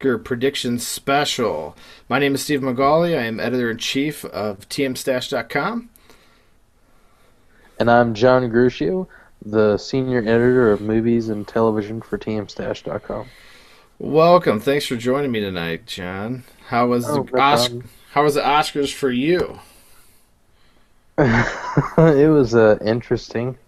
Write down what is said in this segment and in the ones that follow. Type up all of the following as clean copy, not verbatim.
Prediction Special. My name is Steve Magali. I am editor in chief of tmstash.com. And I'm John Gruccio, the senior editor of movies and television for tmstash.com. Welcome. Thanks for joining me tonight, John. How was the Oh, no problem. Oscars for you? It was interesting.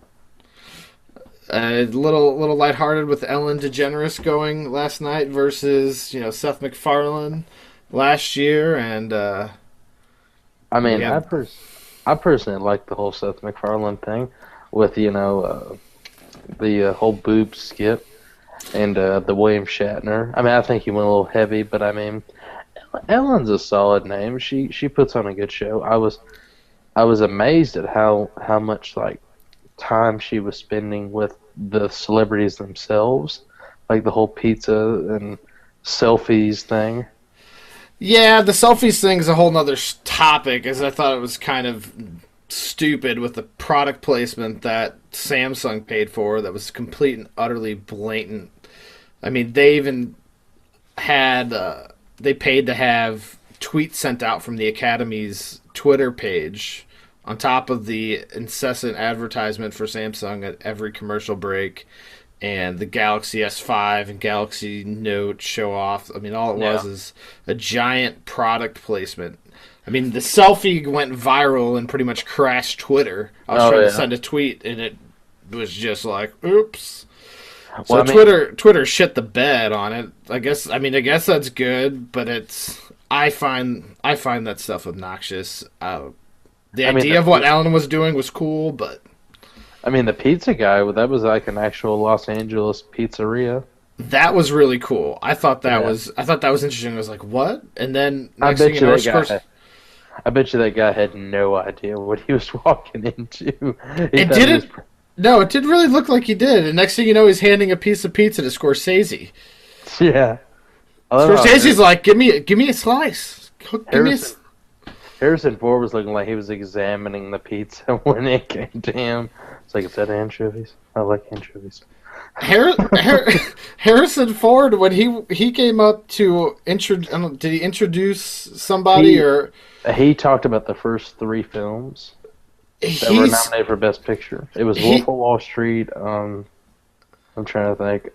A little lighthearted with Ellen DeGeneres going last night versus Seth MacFarlane last year, and I we mean, have I personally like the whole Seth MacFarlane thing with, the whole boob skit and the William Shatner. I mean, I think he went a little heavy, but I mean, Ellen's a solid name. She puts on a good show. I was amazed at how much like time she was spending with the celebrities themselves, like the whole pizza and selfies thing. Yeah, the selfies thing is a whole nother topic, as I thought it was kind of stupid with the product placement that Samsung paid for that was complete and utterly blatant. I mean, they even had they paid to have tweets sent out from the Academy's Twitter page on top of the incessant advertisement for Samsung at every commercial break and the Galaxy S5 and Galaxy Note show off. I mean, all it was Yeah. is a giant product placement. I mean, the selfie went viral and pretty much crashed Twitter. I was Oh trying to yeah. send a tweet and it was just like, oops. Well, So I mean, Twitter shit the bed on it. I guess that's good, but I find that stuff obnoxious. The I mean idea of what Alan was doing was cool, but the pizza guy. That was like an actual Los Angeles pizzeria. that was really cool. Yeah. I thought that was interesting. I was like, what? And then I next thing bet you you know, that of course, guy. I bet you that guy had no idea what he was walking into. He it thought he was. didn't. No, it didn't really look like he did. And next thing you know, he's handing a piece of pizza to Scorsese. Yeah. I love how Scorsese's like, give me a slice. Give me a. Harrison Harrison Ford was looking like he was examining the pizza when it came to him. It's like, is that anchovies? I like anchovies. Harrison Ford, when he came up to did he introduce somebody He or he talked about the first three films that were he's nominated for Best Picture. It was Wolf he of Wall Street. I'm trying to think.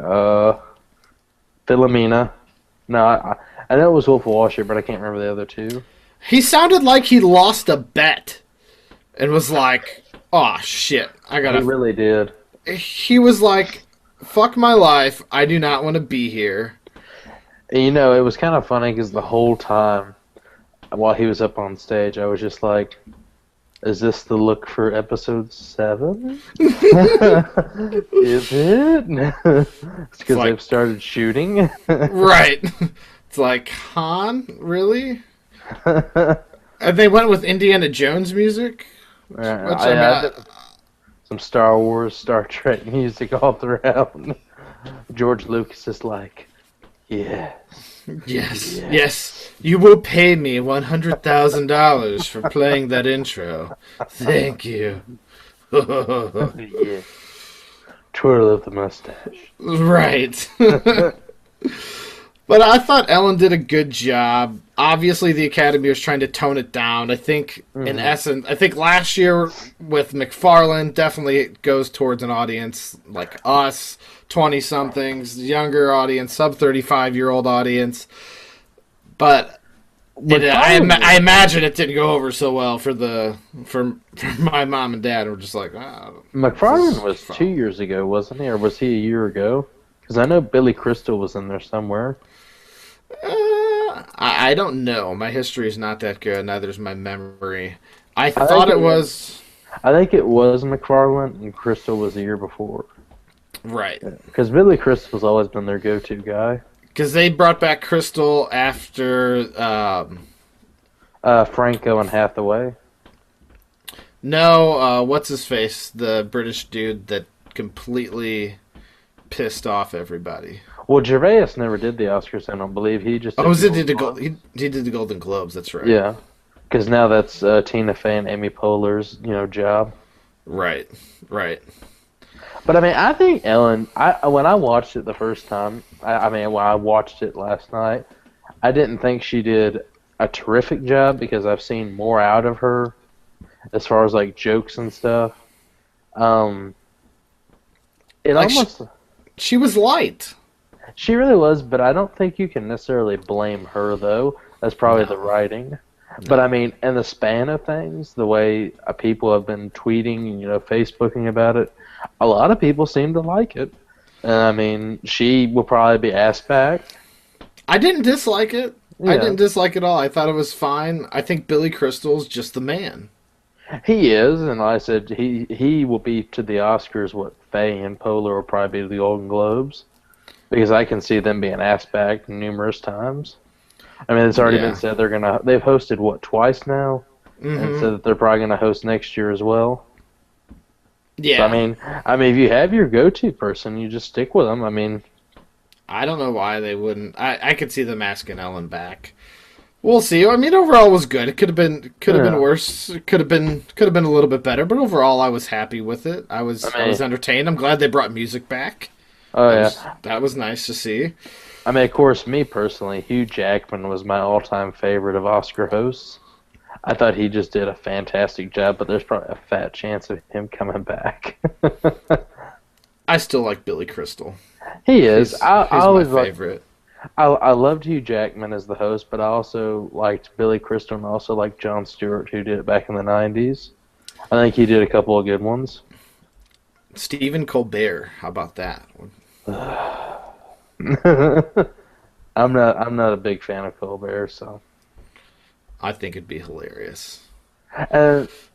Philomena. No, I know it was Wolf of Wall Street, but I can't remember the other two. he sounded like he lost a bet and was like, "Oh shit, I He gotta." really did. He was like, "Fuck my life, I do not want to be here." And, it was kind of funny because the whole time while he was up on stage, I was just like, is this the look for episode 7? Is it? It's because like they've started shooting. Right. It's like, Han, really? And they went with Indiana Jones music, which I I mean, did some Star Wars, Star Trek music all throughout. George Lucas is like, yes, yes, yes, yes. You will pay me $100,000 for playing that intro. Thank you. yes. Twirl of the mustache. Right. But I thought Ellen did a good job. Obviously, the Academy was trying to tone it down. I think, in Hmm. essence, I think last year with McFarlane definitely it goes towards an audience like us, 20 somethings, younger audience, sub 35-year-old audience. But McFarlane I was imagine it didn't go over so well for my mom and dad. Were just like, oh, this McFarlane is was fun. 2 years ago, wasn't he? Or was he a year ago? Because I know Billy Crystal was in there somewhere. I don't know. My history is not that good. Neither's my memory. I I thought think it it was. was I think it was McFarlane and Crystal was the year before. right Because Billy Crystal's always been their go-to guy. because they brought back Crystal after. Franco and Hathaway. No, what's his face? The British dude that completely pissed off everybody. Well, Gervais never did the Oscars, I don't believe. He just Oh, did the he Golden did the Globes. he did the Golden Globes. That's right. Yeah, because now that's Tina Fey and Amy Poehler's, job. Right. Right. But I mean, I think Ellen. When I watched it the first time, I mean, when I watched it last night, I didn't think she did a terrific job because I've seen more out of her as far as like jokes and stuff. Um, it Like almost she was light. she really was, but I don't think you can necessarily blame her though. That's probably the No. writing. But I mean, in the span of things, the way people have been tweeting and Facebooking about it, a lot of people seem to like it. And I mean, she will probably be asked back. I didn't dislike it. I Yeah, didn't dislike it at all. I thought it was fine. I think Billy Crystal's just the man. he is, and like I said he will be to the Oscars what Faye and Polar will probably be to the Golden Globes, because I can see them being asked back numerous times. I mean, it's already been Yeah. said they've hosted what, twice now, and Hmm. said that they're probably gonna host next year as well. So Yeah. I mean, if you have your go-to person, you just stick with them. I mean, I don't know why they wouldn't. I could see them asking Ellen back. We'll see. I mean, overall it was good. It could have been yeah. worse. It could have been a little bit better. But overall, I was happy with it. I I was mean, entertained. I'm glad they brought music back. oh That yeah. was that was nice to see. I mean, of course, me personally, Hugh Jackman was my all-time favorite of Oscar hosts. I thought he just did a fantastic job, but there's probably a fat chance of him coming back. I still like Billy Crystal. He is. I He's my always like. favorite. I loved Hugh Jackman as the host, but I also liked Billy Crystal and I also liked Jon Stewart, who did it back in the '90s. I think he did a couple of good ones. Stephen Colbert. How about that? I'm not a big fan of Colbert, so. I think it'd be hilarious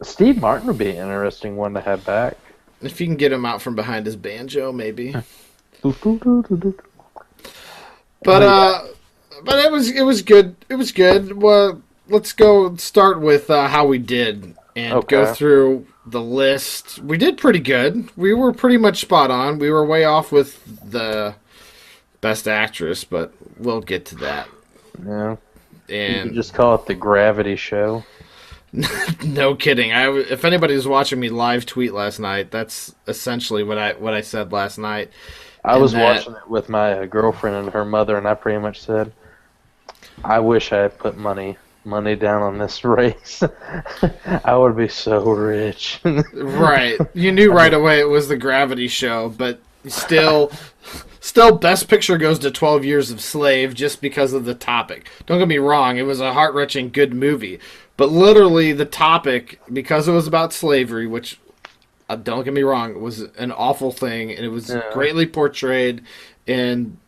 Steve Martin would be an interesting one to have back. if you can get him out from behind his banjo, maybe. But but it was good. It was good. Well, let's go start with how we did and go Okay. through the list. We did pretty good. We were pretty much spot on. We were way off with the best actress, but we'll get to that. Yeah. You could And just call it the Gravity Show. no kidding. If anybody was watching me live tweet last night, that's essentially what I said last night. I And was that watching it with my girlfriend and her mother, and I pretty much said, "I wish I had put money down on this race. I would be so rich." right. You knew right away it was the Gravity Show, but still Best Picture goes to 12 Years a Slave just because of the topic. Don't get me wrong, it was a heart-wrenching good movie. But literally the topic, because it was about slavery, which don't get me wrong, it was an awful thing, and it was Yeah. greatly portrayed in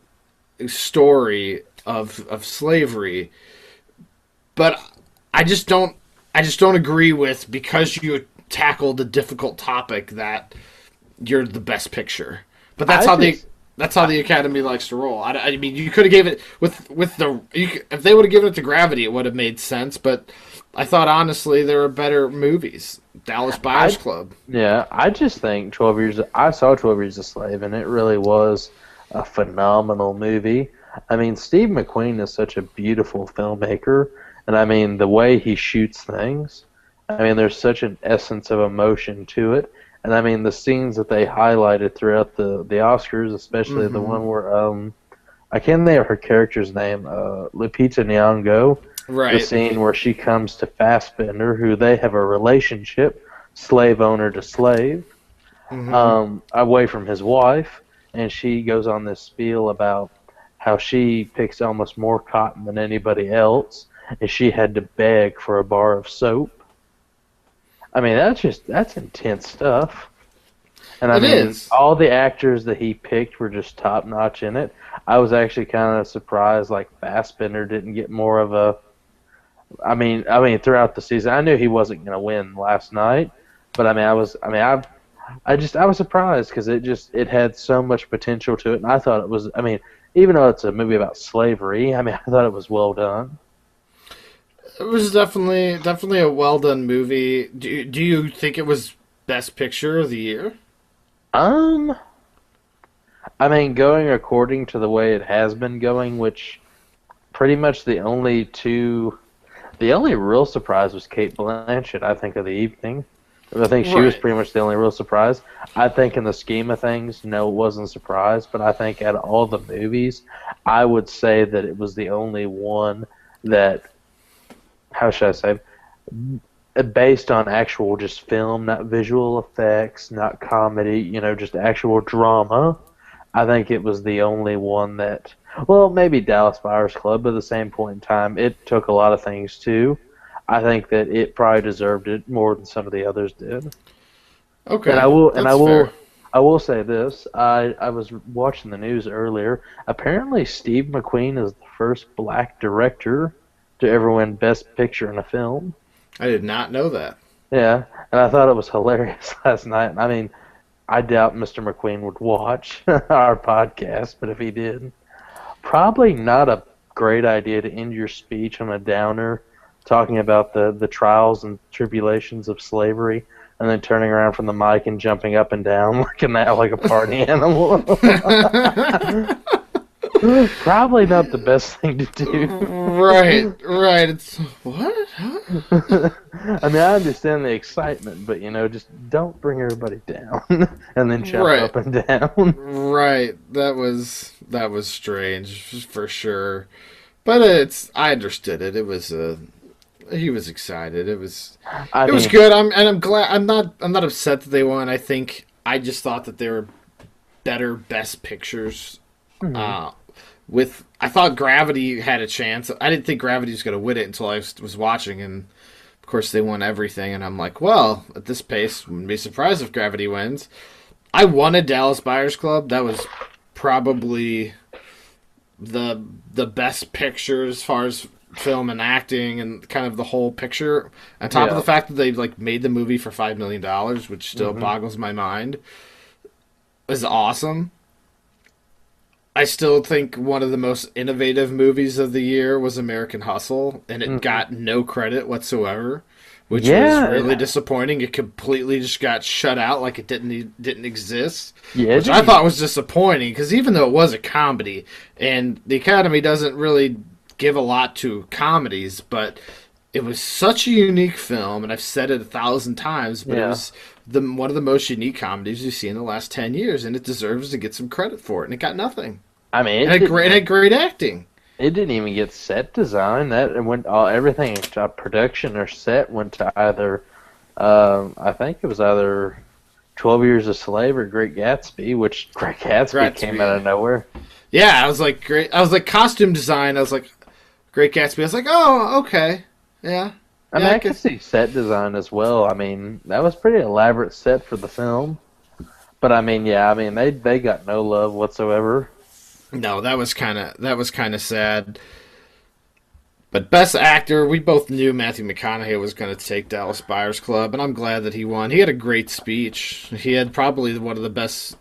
a story of slavery. But I just don't agree with, because you tackled a difficult topic, that you're the best picture. But that's I how just, the Academy likes to roll. I mean, you could have gave it if they would have given it to Gravity, it would have made sense. But I thought honestly there were better movies. Dallas Buyers I Club. yeah, I just think 12 Years. I saw 12 Years a Slave, and it really was a phenomenal movie. I mean, Steve McQueen is such a beautiful filmmaker, and I mean the way he shoots things. I mean, there's such an essence of emotion to it, and I mean the scenes that they highlighted throughout the Oscars, especially the Hmm. one where I can't think of her character's name, Lupita Nyong'o. The Right. scene where she comes to Fassbender, who they have a relationship, slave owner to slave, Hmm. away from his wife, and she goes on this spiel about how she picks almost more cotton than anybody else, and she had to beg for a bar of soap. I mean, that's intense stuff. And I It mean, is. all the actors that he picked were just top notch in it. I was actually kind of surprised, like Fassbender didn't get more of a. Throughout the season, I knew he wasn't going to win last night, but I was surprised because it had so much potential to it, and I thought it was. I mean, even though it's a movie about slavery, I mean, I thought it was well done. It was definitely a well done movie. Do you think it was Best Picture of the year? Um, I mean, going according to the way it has been going, which pretty much the only real surprise was Kate Blanchett, I think, of the evening. I think she was Right. pretty much the only real surprise. I think in the scheme of things, no, it wasn't a surprise. But I think out of all the movies, I would say that it was the only one that, how should I say, based on actual just film, not visual effects, not comedy, just actual drama. I think it was the only one that, well, maybe Dallas Buyers Club, but at the same point in time, it took a lot of things too. I think that it probably deserved it more than some of the others did. And I Okay, will, and I that's fair. will, I will say this: I was watching the news earlier. Apparently, Steve McQueen is the first black director to ever win Best Picture in a film. I did not know that. Yeah, and I thought it was hilarious last night. I mean, I doubt Mr. McQueen would watch our podcast, but if he did, probably not a great idea to end your speech on a downer, talking about the trials and tribulations of slavery, and then turning around from the mic and jumping up and down like a party animal. Probably not the best thing to do. Right, right. It's what? Huh? I mean, I understand the excitement, but just don't bring everybody down and then jump Right, up and down. right. That was strange for sure. But I understood it. It was he was excited. I It was mean, good. I'm glad. I'm not upset that they won. I just thought that they were better Best Pictures. mhm. Uh, I thought Gravity had a chance. I didn't think Gravity was going to win it until I was watching, and of course they won everything. And I'm like, well, at this pace, wouldn't be surprised if Gravity wins. I wanted Dallas Buyers Club. That was probably the best picture as far as film and acting and kind of the whole picture. On top of Yeah. the fact that they like made the movie for $5 million, which still hmm boggles my mind, is awesome. I still think one of the most innovative movies of the year was American Hustle, and it hmm got no credit whatsoever, which was really Yeah, disappointing. It completely just got shut out like it didn't exist, yeah, it which I didn't even, thought was disappointing because even though it was a comedy, and the Academy doesn't really give a lot to comedies, but it was such a unique film, and I've said it 1,000 times, but it yeah. was one of the most unique comedies we've seen in the last 10 years, and it deserves to get some credit for it, and it got nothing. I mean, And it had great acting. it didn't even get set design. That it went all everything production or set went to either, I think it was either 12 Years a Slave or Great Gatsby, which Great Gatsby came out Gatsby. of nowhere. Yeah, I was like great. I was like costume design. I was like Great Gatsby. I was like, oh, okay, yeah, I mean, yeah. I I could guess see set design as well. I mean, that was pretty elaborate set for the film. But I mean, yeah, I mean they got no love whatsoever. no, that was kind of sad. But best actor, we both knew Matthew McConaughey was going to take Dallas Buyers Club, and I'm glad that he won. He had a great speech. He had probably one of the best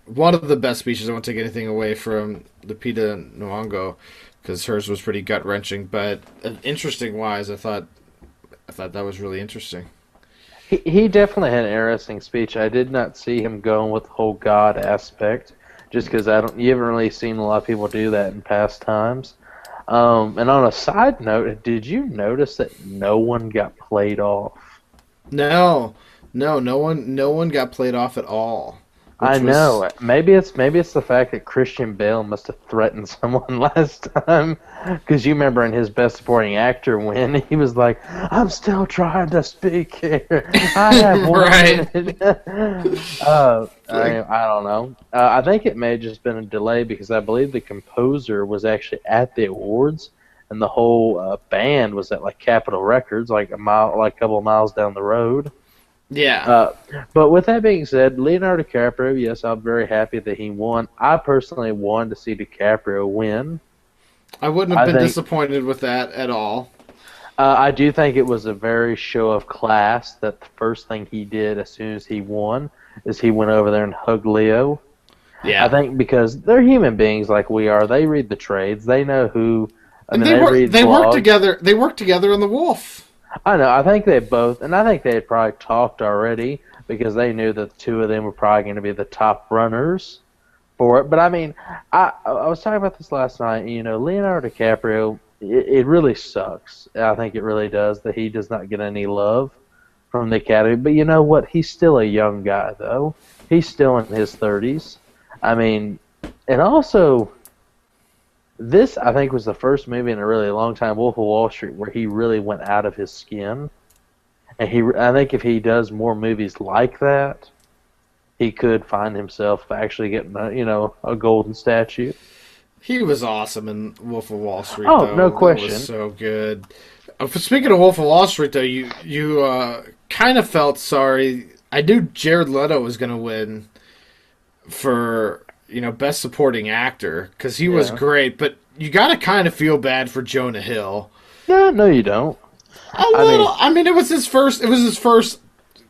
speeches. I won't take anything away from Lupita Nyong'o because hers was pretty gut wrenching. But interesting wise, I thought that was really interesting. He definitely had an interesting speech. I did not see him going with the whole God aspect, just because I don't. You haven't really seen a lot of people do that in past times. And on a side note, did you notice that no one got played off? No, no one got played off at all, I which was know. Maybe it's the fact that Christian Bale must have threatened someone last time, because you remember in his Best Supporting Actor win, he was like, "I'm still trying to speak here. I have one right. minute." Like, I don't know. I think it may have just been a delay because I believe the composer was actually at the awards, and the whole band was at like Capitol Records, like a couple of miles down the road. yeah, Uh, but with that being said, Leonardo DiCaprio, yes, I'm very happy that he won. I personally wanted to see DiCaprio win. I wouldn't have I been think disappointed with that at all. I do think it was a very show of class that the first thing he did as soon as he won is he went over there and hugged Leo. I Yeah, think because they're human beings like we are. They read the trades. They know who. I and mean, they they work read they work blogs. together. They work together on the Wolf. I know. I think they both, and I think they had probably talked already because they knew that the two of them were probably going to be the top runners for it. But I mean, I was talking about this last night. Leonardo DiCaprio, it really sucks. I think it really does that he does not get any love from the Academy. But you know what? He's still a young guy, though. He's still in his 30s. I mean, and also, this, I think, was the first movie in a really long time, Wolf of Wall Street, where he really went out of his skin. And I think if he does more movies like that, he could find himself actually getting a golden statue. He was awesome in Wolf of Wall Street. Oh, though. no question. That was so good. Speaking of Wolf of Wall Street, though, you kind of felt sorry. I knew Jared Leto was going to win for Best Supporting Actor because he was great, but you got to kind of feel bad for Jonah Hill. No, you don't. A little. I mean, it was his first. It was his first,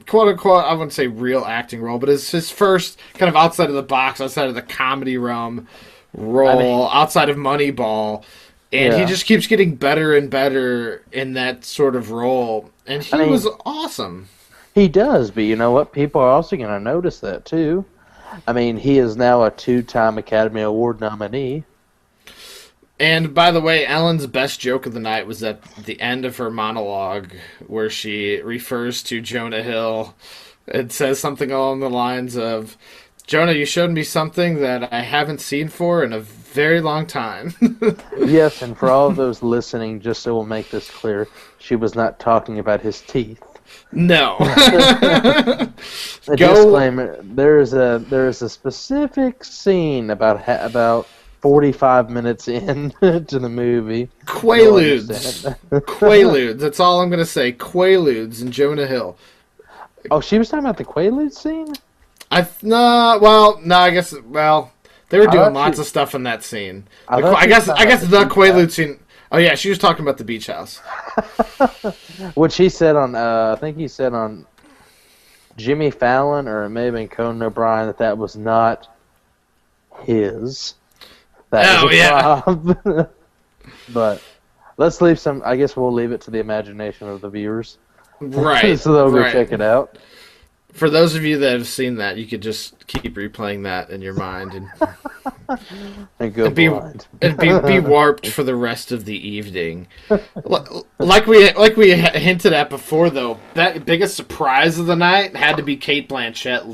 quote unquote. I wouldn't say real acting role, but it's his first kind of outside of the box, outside of the comedy realm role, outside of Moneyball, and he just keeps getting better and better in that sort of role, and he was awesome. He does, but you know what? People are also going to notice that too. I mean, he is now a 2-time Academy Award nominee. And by the way, Ellen's best joke of the night was at the end of her monologue where she refers to Jonah Hill. It says something along the lines of, Jonah, you showed me something that I haven't seen for in a very long time. Yes, and for all of those listening, just so we'll make this clear, she was not talking about his teeth. No. A disclaimer: there is a specific scene about 45 minutes in to the movie. Quaaludes. Quaaludes. That's all I'm gonna say. Quaaludes and Jonah Hill. Oh, she was talking about the Quaalude scene. I guess they were doing lots of stuff in that scene. I guess the Quaalude scene. Oh yeah, she was talking about the beach house. What she said on, I think he said on Jimmy Fallon, or it may have been Conan O'Brien, that was not his. That was But let's leave some. I guess we'll leave it to the imagination of the viewers. Right. So they'll go check it out. For those of you that have seen that, you could just keep replaying that in your mind and be warped for the rest of the evening. Like we hinted at before, though, that biggest surprise of the night had to be Cate Blanchett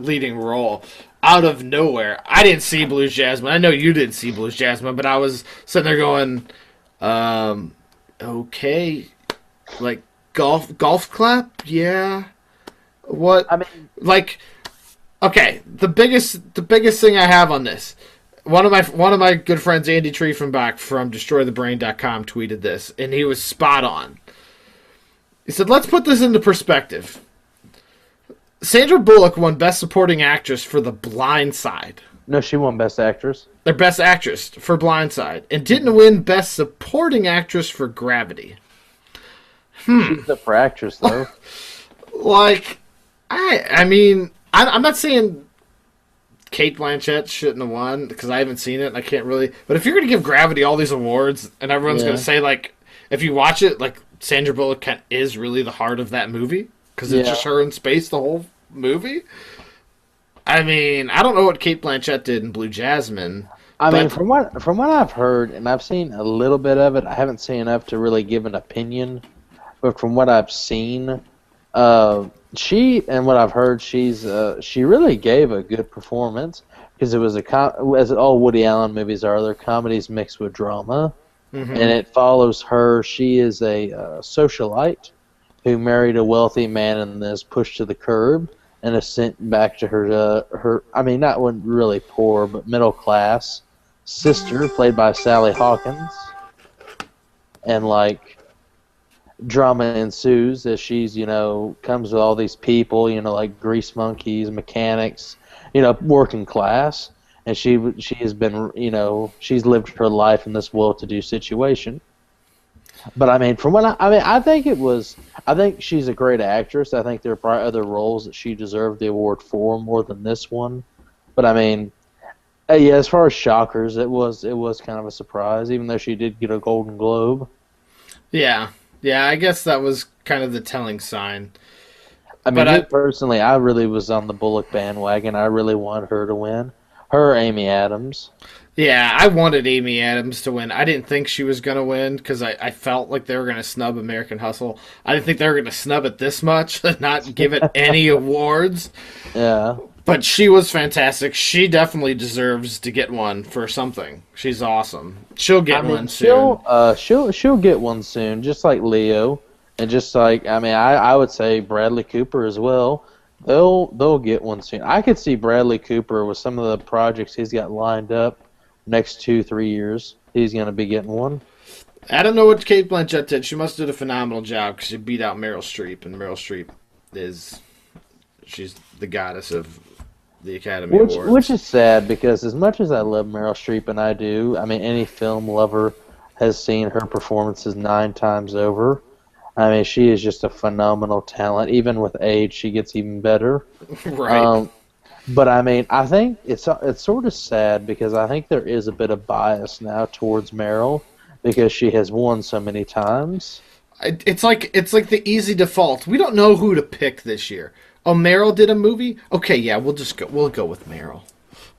leading role out of nowhere. I didn't see Blues Jasmine. I know you didn't see Blues Jasmine, but I was sitting there going, okay, like golf clap, yeah. What I mean, like, okay, the biggest thing I have on this, one of my good friends, Andy Triefenbach from DestroyTheBrain.com, tweeted this, and he was spot on. He said, "Let's put this into perspective. Sandra Bullock won Best Supporting Actress for The Blind Side. No, she won Best Actress. Their Best Actress for Blind Side, and didn't win Best Supporting Actress for Gravity. She's up for actress though. Like." I mean, I'm not saying Cate Blanchett shouldn't have won because I haven't seen it and I can't really. But if you're going to give Gravity all these awards and everyone's going to say, like, if you watch it, like, Sandra Bullock is really the heart of that movie because it's just her in space the whole movie. I mean, I don't know what Cate Blanchett did in Blue Jasmine. I mean, from what I've heard, and I've seen a little bit of it, I haven't seen enough to really give an opinion. But from what I've seen, she and what I've heard, she really gave a good performance because it was as all Woody Allen movies are, they're comedies mixed with drama, and it follows her. She is a socialite who married a wealthy man and is pushed to the curb and is sent back to her. I mean, not one really poor, but middle class sister, played by Sally Hawkins, and like. Drama ensues as she's, comes with all these people, like grease monkeys, mechanics, working class, and she has been, she's lived her life in this well-to-do situation. But I mean, from what I think she's a great actress. I think there are probably other roles that she deserved the award for more than this one. But I mean, as far as shockers, it was kind of a surprise, even though she did get a Golden Globe. Yeah. Yeah, I guess that was kind of the telling sign. I mean, personally, I really was on the Bullock bandwagon. I really wanted her to win. Her, Amy Adams. Yeah, I wanted Amy Adams to win. I didn't think she was going to win because I felt like they were going to snub American Hustle. I didn't think they were going to snub it this much and not give it any awards. Yeah. But she was fantastic. She definitely deserves to get one for something. She's awesome. She'll get one soon. She'll get one soon, just like Leo, and just like I would say Bradley Cooper as well. They'll get one soon. I could see Bradley Cooper with some of the projects he's got lined up next 2-3 years. He's gonna be getting one. I don't know what Kate Blanchett did. She must have did a phenomenal job because she beat out Meryl Streep, and Meryl Streep she's the goddess of the Academy Awards. Which is sad because as much as I love Meryl Streep, and I do, any film lover has seen her performances 9 times over. She is just a phenomenal talent. Even with age, she gets even better. Right. But I think it's sort of sad because I think there is a bit of bias now towards Meryl because she has won so many times. It's like the easy default. We don't know who to pick this year. Oh, Meryl did a movie? Okay, yeah, we'll go with Meryl.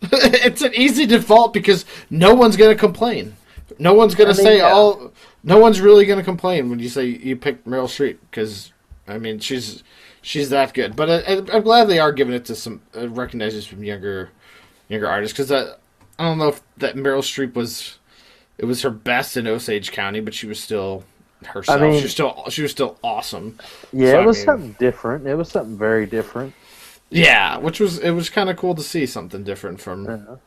It's an easy default because no one's going to complain. No one's going to say, yeah. Oh, no one's really going to complain when you say you picked Meryl Streep because, she's that good. But I'm glad they are giving it to some recognitions from younger artists because I don't know if that Meryl Streep was her best in Osage County, but she was still herself. She was still awesome. Yeah, so, it was something different. It was something very different. Yeah, it was kind of cool to see something different from her.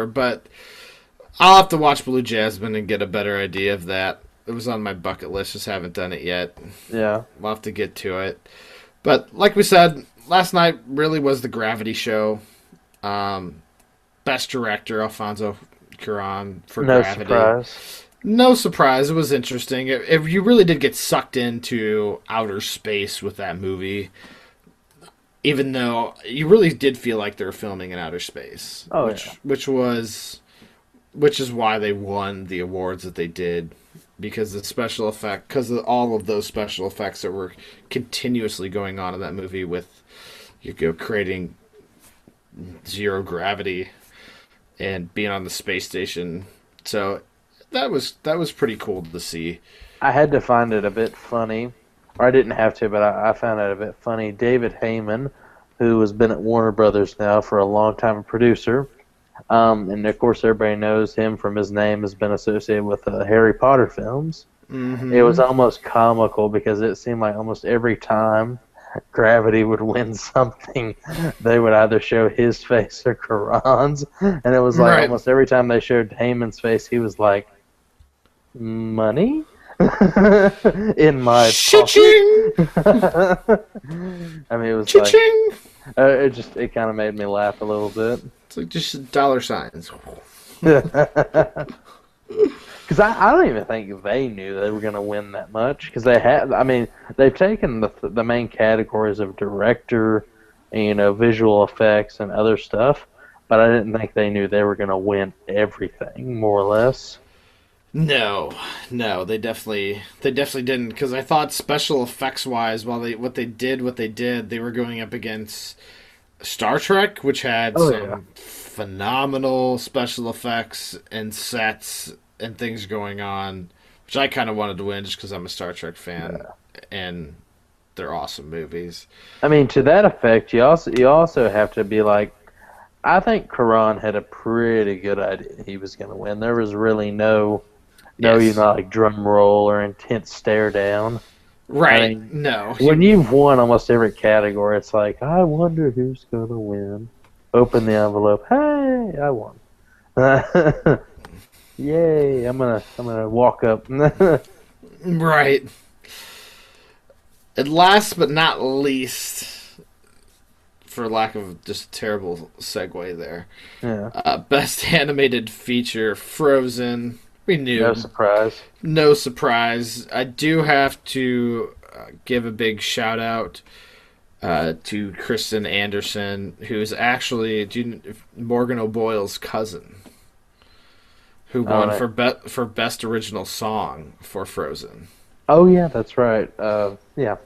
But I'll have to watch Blue Jasmine and get a better idea of that. It was on my bucket list, just haven't done it yet. Yeah, we'll have to get to it. But like we said, last night really was the Gravity show. Best director Alfonso Cuarón for Gravity. Surprise. No surprise. It was interesting. You really did get sucked into outer space with that movie, even though you really did feel like they were filming in outer space. Oh, which is why they won the awards that they did, because of all of those special effects that were continuously going on in that movie with creating zero gravity and being on the space station. So that was pretty cool to see. I had to find it a bit funny, or I didn't have to, but I found it a bit funny. David Heyman, who has been at Warner Brothers now for a long time, a producer, and of course everybody knows him from his name has been associated with the Harry Potter films. Mm-hmm. It was almost comical because it seemed like almost every time Gravity would win something, they would either show his face or Cuarón's, and it was like almost every time they showed Heyman's face, he was like, "Money in my Cha-ching! pocket." It was Cha-ching! like it kind of made me laugh a little bit. It's like just dollar signs. Because I don't even think they knew they were going to win that much. Because they've taken the main categories of director, and, visual effects and other stuff, but I didn't think they knew they were going to win everything, more or less. No, they definitely didn't. Because I thought special effects wise, what they did, they were going up against Star Trek, which had some phenomenal special effects and sets and things going on, which I kind of wanted to win just because I'm a Star Trek fan, and they're awesome movies. To that effect, you also have to be like, I think Cuarón had a pretty good idea he was going to win. There was really no like drum roll or intense stare down. Right. No. When you've won almost every category, it's like, I wonder who's going to win. Open the envelope. Hey, I won. Yay! I'm gonna walk up. Right. And last but not least, for lack of just a terrible segue there, best animated feature, Frozen. We knew. No surprise. I do have to give a big shout out to Kristen Anderson, who's actually Morgan O'Boyle's cousin, who won for best original song for Frozen. Oh yeah, that's right. Yeah,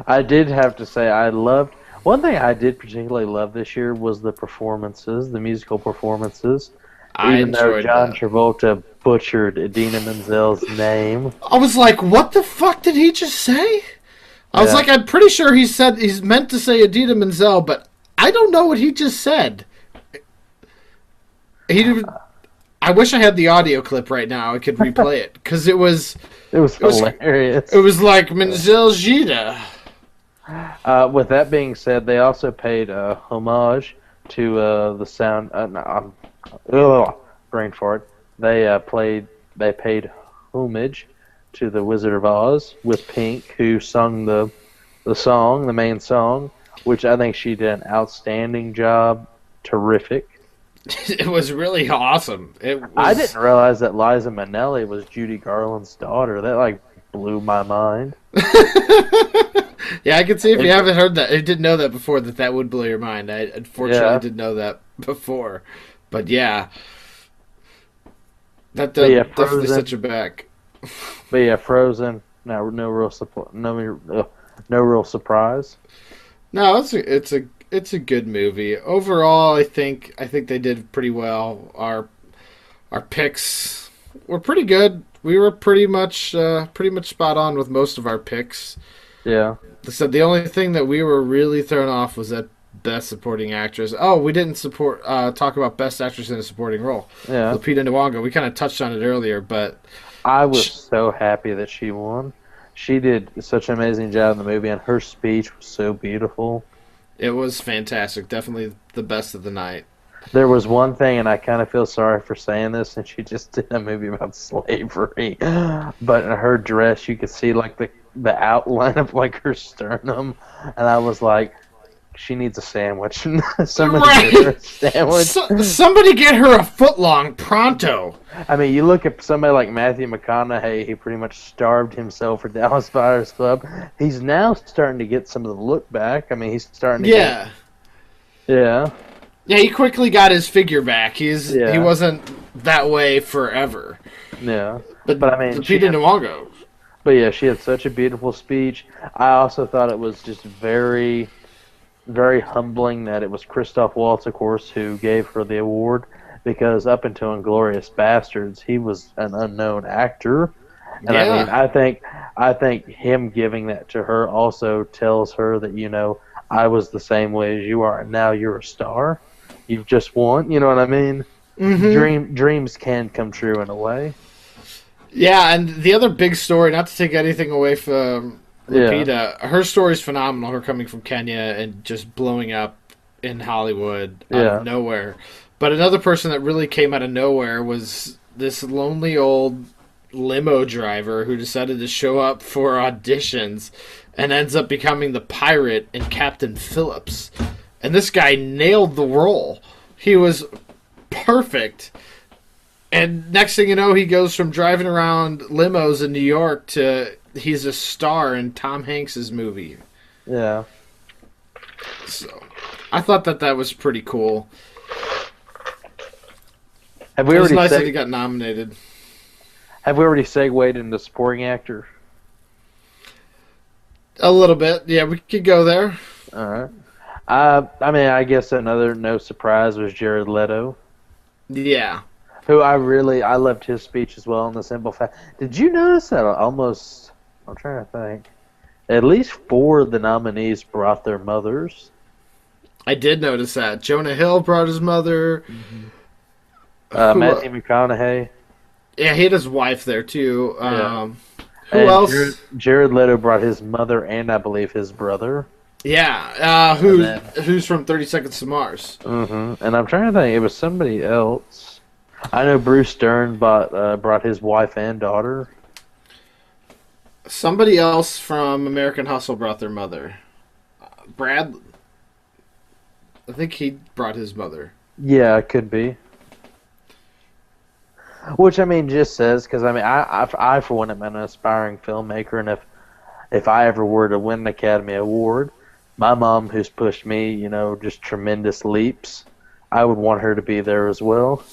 I did have to say I loved One thing I did particularly love this year was the performances, the musical performances. I Even though enjoyed John that. Travolta butchered Idina Menzel's name. I was like, what the fuck did he just say? I was Yeah. like, I'm pretty sure he said he's meant to say Adina Menzel, but I don't know what he just said. He, I wish I had the audio clip right now. I could replay it because It was it was hilarious. it was like Menzel Gita. With that being said, they also paid homage to the sound. No, brain fart. They paid homage to the Wizard of Oz with Pink, who sung the main song, which I think she did an outstanding job. Terrific. It was really awesome. It I was. didn't realize that Liza Minnelli was Judy Garland's daughter. That like blew my mind. Yeah, I can see if you It- haven't heard that. I didn't know that before. That would blow your mind. I unfortunately Yeah. didn't know that before, but yeah, that But yeah, definitely Frozen. set you back. But yeah, Frozen. No real surprise. No, it's a good movie overall. I think they did pretty well. Our picks were pretty good. We were pretty much spot on with most of our picks. Yeah, So the only thing that we were really thrown off was that best supporting actress. Oh, we didn't talk about best actress in a supporting role. yeah. Lupita Nyong'o. We kind of touched on it earlier, but I was so happy that she won. She did such an amazing job in the movie, and her speech was so beautiful. it was fantastic. Definitely the best of the night. There was one thing, and I kind of feel sorry for saying this, and she just did a movie about slavery. But in her dress, you could see like the outline of like her sternum, and I was like, she needs a sandwich. Somebody get her a sandwich. Somebody get her a foot long pronto. I mean, you look at somebody like Matthew McConaughey, he pretty much starved himself for Dallas Buyers Club. He's now starting to get some of the look back. I mean, he's starting to Yeah. Yeah. Yeah, he quickly got his figure back. He Yeah. wasn't that way forever. Yeah. But I mean, she Lupita had- Nyong'o. But yeah, she had such a beautiful speech. I also thought it was just very, very humbling that it was Christoph Waltz, of course, who gave her the award, because up until Inglorious Bastards, he was an unknown actor. And Yeah. I mean, I think him giving that to her also tells her that, you know, I was the same way as you are, and now you're a star. You've just won. You know what I mean? Dreams can come true in a way. Yeah, and the other big story, not to take anything away from Yeah. Lupita, her story's phenomenal. Her coming from Kenya and just blowing up in Hollywood out Yeah. of nowhere. But another person that really came out of nowhere was this lonely old limo driver who decided to show up for auditions and ends up becoming the pirate in Captain Phillips. And this guy nailed the role. He was perfect. And next thing you know, he goes from driving around limos in New York to he's a star in Tom Hanks's movie. Yeah. So I thought that was pretty cool. Have we It was already nice that he seg- got nominated. have we already segued into supporting actor? A little bit. Yeah, we could go there. All right. I mean, I guess another no surprise was Jared Leto, Yeah. who I loved his speech as well. In the simple fact, did you notice that almost? I'm trying to think. At least 4 of the nominees brought their mothers. I did notice that. Jonah Hill brought his mother. Matthew McConaughey. Yeah, he had his wife there too. Yeah. Who And else? Jared Leto brought his mother and I believe his brother. Yeah. Who's from 30 Seconds to Mars? And I'm trying to think. It was somebody else. I know Bruce Dern brought his wife and daughter. Somebody else from American Hustle brought their mother. Brad. I think he brought his mother. Yeah, it could be. Which I mean, just says because I mean, I for one am an aspiring filmmaker, and if I ever were to win an Academy Award, my mom, who's pushed me, you know, just tremendous leaps, I would want her to be there as well.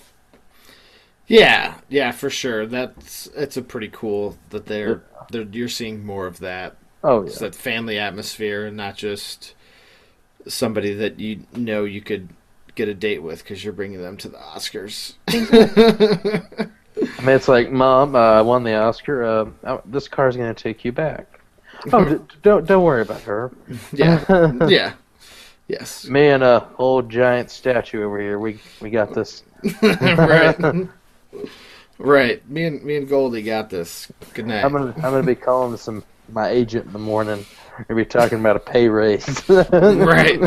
Yeah, for sure. It's a pretty cool that you're seeing more of that. Oh It's yeah, that family atmosphere and not just somebody that you could get a date with because you're bringing them to the Oscars. I mean, it's like, Mom, I won the Oscar. This car's going to take you back. Oh, don't worry about her. Yeah, yeah, yes. Me and a old giant statue over here. We got this. Right, right. Me and Goldie got this. Good night. I'm gonna be calling my agent in the morning. We're gonna be talking about a pay raise. Right.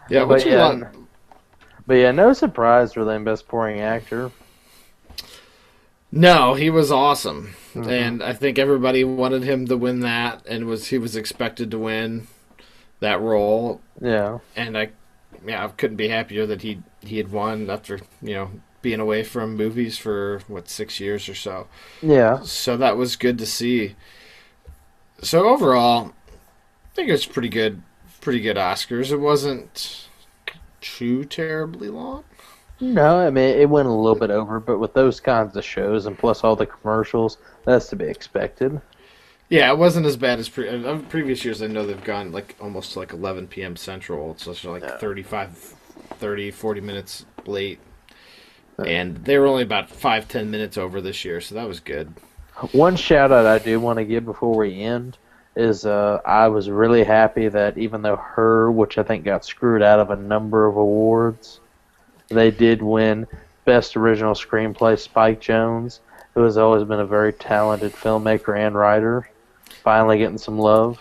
Yeah, what you want? But yeah, no surprise for them best supporting actor. No, he was awesome, and I think everybody wanted him to win that, and he was expected to win that role. Yeah, and I couldn't be happier that he had won after being away from movies for 6 years or so. Yeah. So that was good to see. So overall, I think it was pretty good Oscars. It wasn't too terribly long. No, I mean, it went a little bit over, but with those kinds of shows and plus all the commercials, that's to be expected. Yeah, it wasn't as bad as previous years. I know they've gone almost to 11 p.m. Central, so it's 40 minutes late. And they were only about 5-10 minutes over this year, so that was good. One shout out I do want to give before we end is I was really happy that even though Her, which I think got screwed out of a number of awards, they did win Best Original Screenplay. Spike Jonze, who has always been a very talented filmmaker and writer, finally getting some love.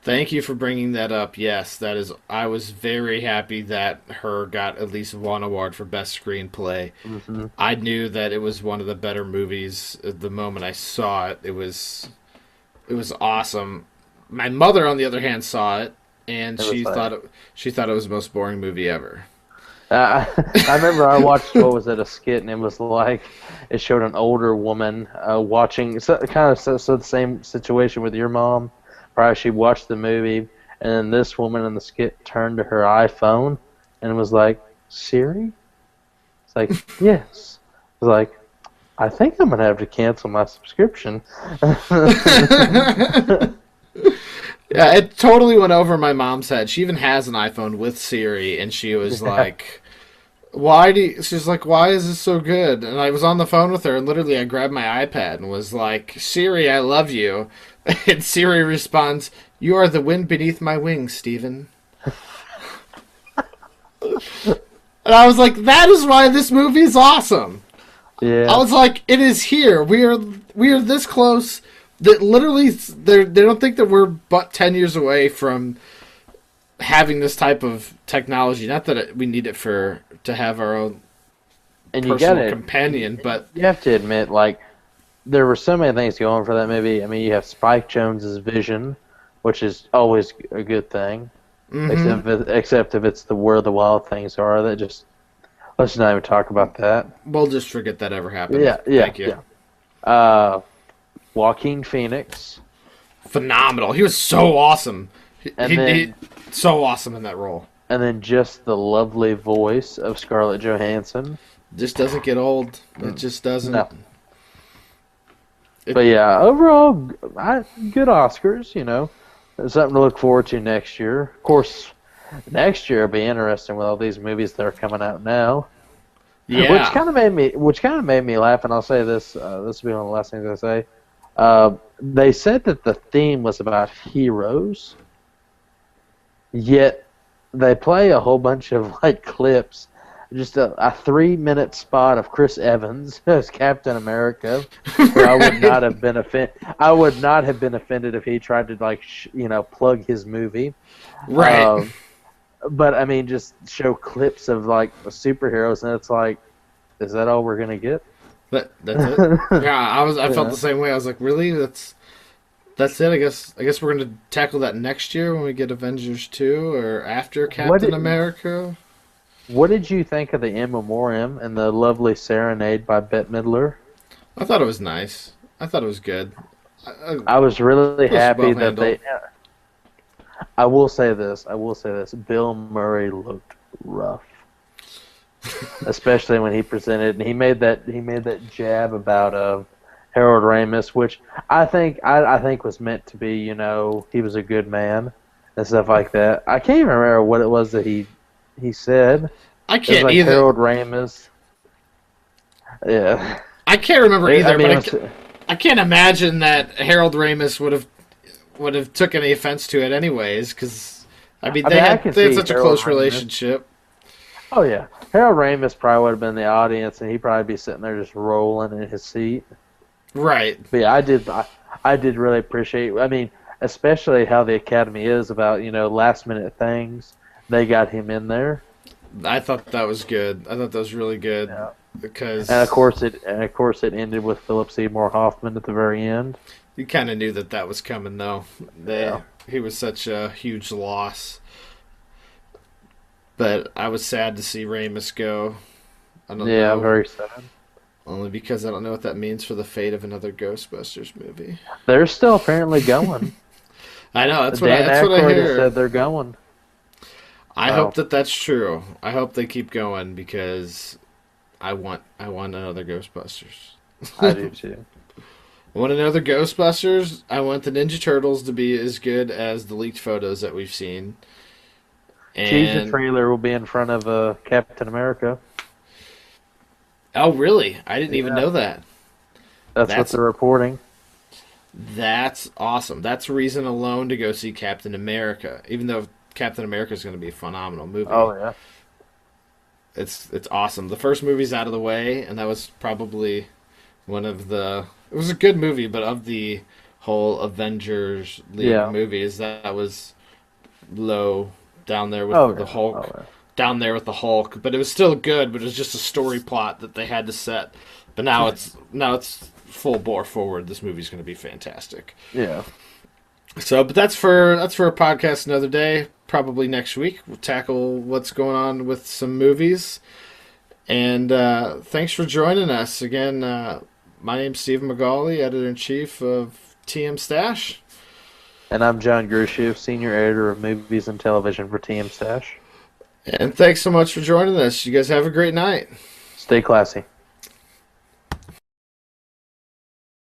Thank you for bringing that up. Yes, that is. I was very happy that Her got at least one award for Best Screenplay. Mm-hmm. I knew that it was one of the better movies the moment I saw it. It was awesome. My mother, on the other hand, saw it, and she thought it was the most boring movie ever. I remember I watched, a skit, and it was like, it showed an older woman watching, the same situation with your mom. Probably she watched the movie, and then this woman in the skit turned to her iPhone and was like, Siri? It's like, yes. It's like, I think I'm going to have to cancel my subscription. Yeah, it totally went over my mom's head. She even has an iPhone with Siri, and she was like, she's like, why is this so good? And I was on the phone with her, and literally I grabbed my iPad and was like, Siri, I love you. And Siri responds, you are the wind beneath my wings, Steven. And I was like, that is why this movie is awesome. Yeah. I was like, it is here. We are this close. That literally, they don't think that we're but 10 years away from having this type of technology. Not that we need it to have our own personal companion, but you have to admit, there were so many things going for that movie. I mean, you have Spike Jonze's vision, which is always a good thing, except if it's where the wild things are. Let's not even talk about that. We'll just forget that ever happened. Yeah. Thank you. Yeah. Joaquin Phoenix. Phenomenal. He was so awesome. He so awesome in that role. And then just the lovely voice of Scarlett Johansson. Just doesn't get old. It just doesn't. No. But yeah, overall, good Oscars, There's something to look forward to next year. Of course, next year will be interesting with all these movies that are coming out now. Yeah. Which kind of made me laugh, and I'll say this. This will be one of the last things I say. They said that the theme was about heroes, yet they play a whole bunch of clips, just a 3-minute spot of Chris Evans as Captain America. Where I would not have been offended if he tried to plug his movie, right? But I mean, just show clips of superheroes, and it's like, is that all we're gonna get? That's it. Yeah, I felt the same way. I was like, really? That's it. I guess we're gonna tackle that next year when we get Avengers 2 or after Captain America. What did you think of the In Memoriam and the lovely serenade by Bette Midler? I thought it was nice. I thought it was good. I was really happy that handled. I will say this. Bill Murray looked rough. Especially when he presented, and he made that jab about Harold Ramis, which I think was meant to be, he was a good man, and stuff like that. I can't even remember what it was that he said. I It was can't like either. Harold Ramis. Yeah. I can't remember either, I mean, but I can't imagine that Harold Ramis would have took any offense to it anyways, because I mean, I can they had see such a Harold close Ramis. relationship. Oh yeah, Harold Ramis probably would have been in the audience, and he'd probably be sitting there just rolling in his seat. Right. But yeah, I did really appreciate. I mean, especially how the Academy is about last minute things. They got him in there, I thought that was good. I thought that was really good Yeah. because and of course it ended with Philip Seymour Hoffman at the very end. you kind of knew that was coming, though. Yeah. He was such a huge loss. But I was sad to see Ramis go. I don't Yeah, know. very sad. Only because I don't know what that means for the fate of another Ghostbusters movie. They're still apparently going. I know, that's what Dan I Aykroyd has hear. said they're going. I Wow. hope that that's true. I hope they keep going because I want another Ghostbusters. I do too. I want another Ghostbusters. I want the Ninja Turtles to be as good as the leaked photos that we've seen. Teaser And trailer will be in front of Captain America. oh, really? I didn't even Yeah. know that. That's what That's- they're reporting. That's awesome. That's reason alone to go see Captain America. Even though Captain America is going to be a phenomenal movie. Oh yeah. It's awesome. The first movie's out of the way, and that was probably one of the. It was a good movie, but of the whole Avengers League Yeah. movies, that was low down there with Oh, the yeah. Hulk. Oh, yeah. Down there with the Hulk, but it was still good. But it was just a story plot that they had to set. But now it's full bore forward. This movie's going to be fantastic. Yeah. So, but that's for a podcast another day. Probably next week we'll tackle what's going on with some movies. And thanks for joining us again. My name's Stephen McGauley, editor in chief of TM Stash. And I'm John Grushev, senior editor of movies and television for TM Stash. And thanks so much for joining us. You guys have a great night. Stay classy.